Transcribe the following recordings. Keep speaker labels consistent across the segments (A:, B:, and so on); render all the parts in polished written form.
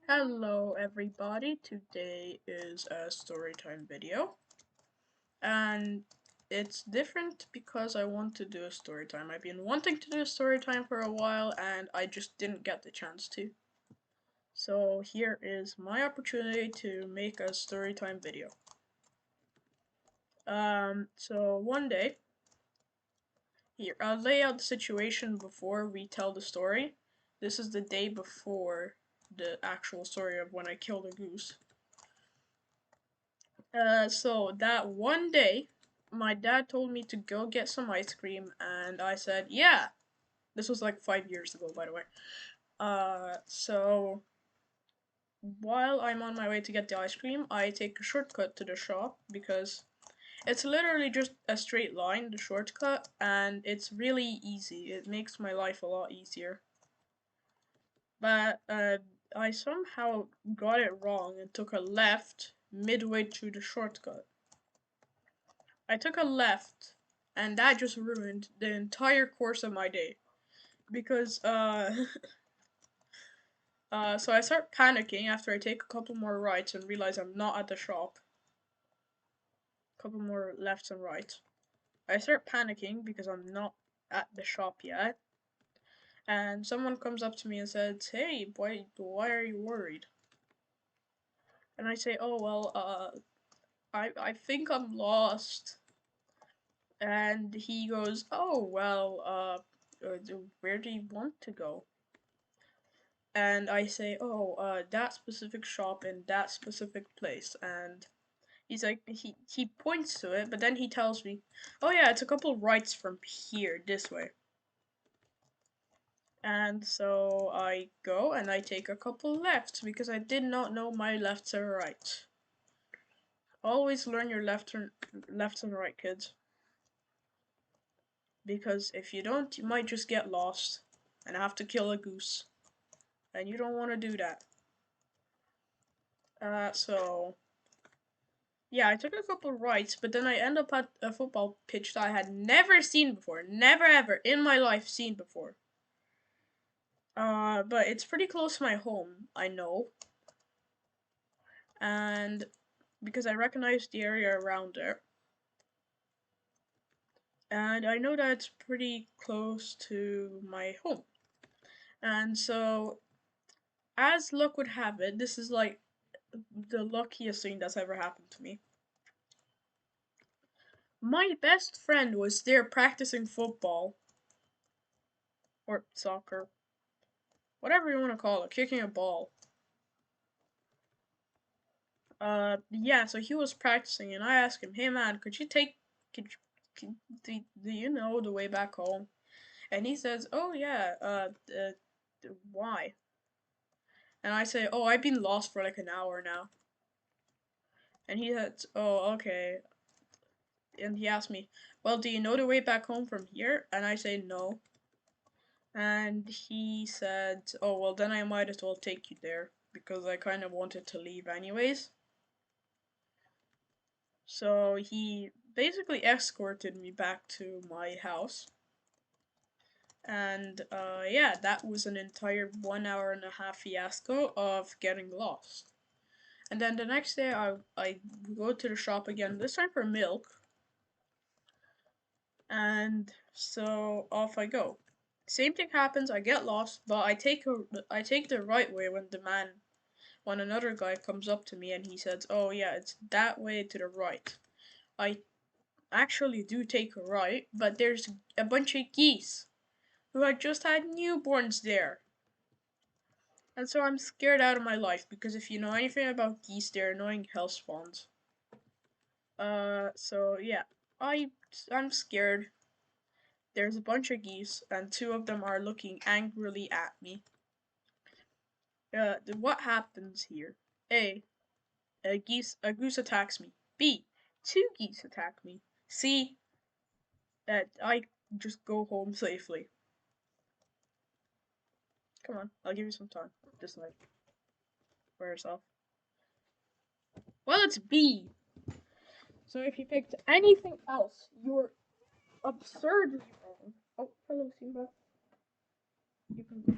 A: Hello everybody, today is a storytime video and it's different because I want to do a storytime. I've been wanting to do a storytime for a while and I just didn't get the chance to. So here is my opportunity to make a storytime video. So one day, here, I'll lay out the situation before we tell the story. This is the day before the actual story of when I killed a goose. So that one day, my dad told me to go get some ice cream, and I said, yeah. This was like 5 years ago, by the way. So while I'm on my way to get the ice cream, I take a shortcut to the shop because it's literally just a straight line, the shortcut, and it's really easy. It makes my life a lot easier. But I somehow got it wrong and took a left midway through the shortcut. I took a left, and that just ruined the entire course of my day. Because, so I start panicking after I take a couple more rights and realize I'm not at the shop. A couple more lefts and rights. I start panicking because I'm not at the shop yet. And someone comes up to me and says, hey, why are you worried? And I say, oh, well, I think I'm lost. And he goes, oh, well, where do you want to go? And I say, oh, that specific shop in that specific place. And he's like, he points to it, but then he tells me, oh yeah, it's a couple rights from here, this way. And so I go and I take a couple lefts because I did not know my lefts and rights. Always learn your lefts and right, kids. Because if you don't, you might just get lost and have to kill a goose. And you don't want to do that. So yeah, I took a couple rights, but then I end up at a football pitch that I had never seen before. Never ever in my life seen before. But it's pretty close to my home, I know. And because I recognize the area around there. And I know that it's pretty close to my home. And so, as luck would have it, this is like the luckiest thing that's ever happened to me. My best friend was there practicing football. Or soccer. Whatever you want to call it, kicking a ball. Yeah, so he was practicing, and I asked him, hey man, could do you know the way back home? And he says, oh yeah, why? And I say, oh, I've been lost for like an hour now. And he said, oh, okay. And he asked me, well, do you know the way back home from here? And I say, no. And he said, oh, well, then I might as well take you there, because I kind of wanted to leave anyways. So he basically escorted me back to my house. And yeah, that was an entire 1 hour and a half fiasco of getting lost. And then the next day, I go to the shop again, this time for milk. And so off I go. Same thing happens. I get lost, but I take the right way when another guy comes up to me and he says, "Oh yeah, it's that way to the right." I actually do take a right, but there's a bunch of geese who had just had newborns there. And so I'm scared out of my life because if you know anything about geese, they're annoying hell spawns. So yeah, I'm scared. There's a bunch of geese, and two of them are looking angrily at me. What happens here? A, a goose attacks me. B, two geese attack me. C, I just go home safely. Come on, I'll give you some time. Just like, for yourself. Well, it's B. So if you picked anything else, you're absurdly wrong. Oh, hello, Simba. You can go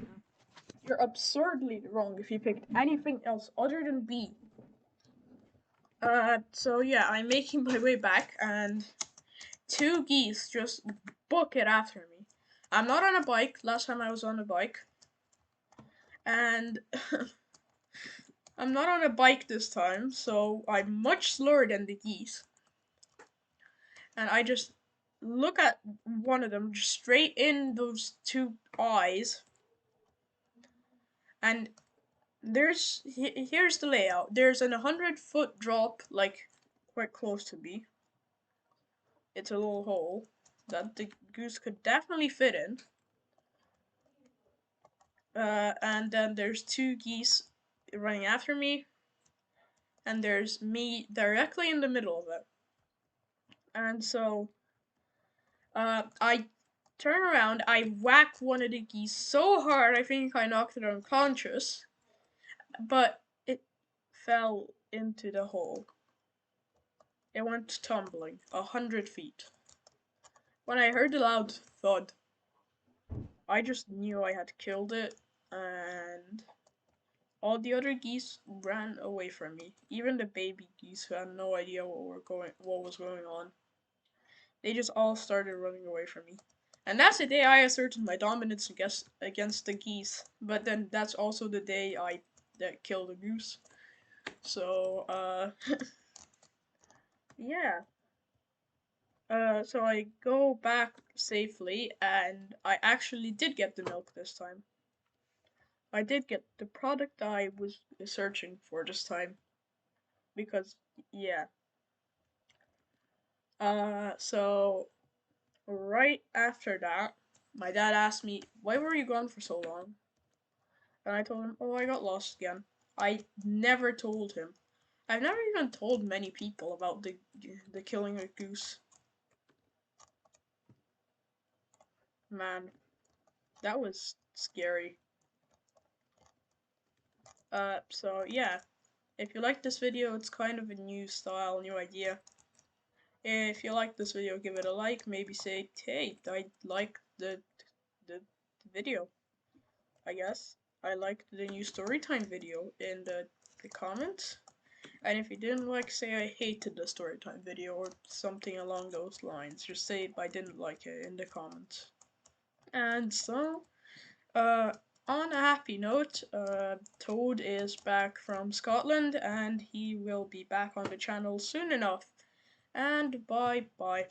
A: now. You're absurdly wrong if you picked anything else other than B. So yeah, I'm making my way back, and two geese just book it after me. I'm not on a bike. Last time I was on a bike, and I'm not on a bike this time, so I'm much slower than the geese. And I just look at one of them just straight in those two eyes, and here's the layout. There's an 100-foot drop, like quite close to me. It's a little hole that the goose could definitely fit in. And then there's two geese running after me, and there's me directly in the middle of it. And so, I turn around, I whack one of the geese so hard I think I knocked it unconscious, but it fell into the hole. It went tumbling 100 feet. When I heard the loud thud, I just knew I had killed it, and all the other geese ran away from me. Even the baby geese who had no idea what was going on. They just all started running away from me. And that's the day I asserted my dominance against the geese. But then that's also the day I killed a goose. So, yeah. So I go back safely, and I actually did get the milk this time. I did get the product I was searching for this time. Because, yeah. So right after that, my dad asked me, "Why were you gone for so long?" And I told him, "Oh, I got lost again." I never told him. I've never even told many people about the killing a goose. Man, that was scary. So yeah, if you like this video, it's kind of a new style, new idea. If you like this video, give it a like. Maybe say, "Hey, I like the video." I guess I liked the new storytime video in the comments. And if you didn't like, say I hated the storytime video or something along those lines. Just say I didn't like it in the comments. And so, uh, on a happy note, Toad is back from Scotland, and he will be back on the channel soon enough. And bye bye.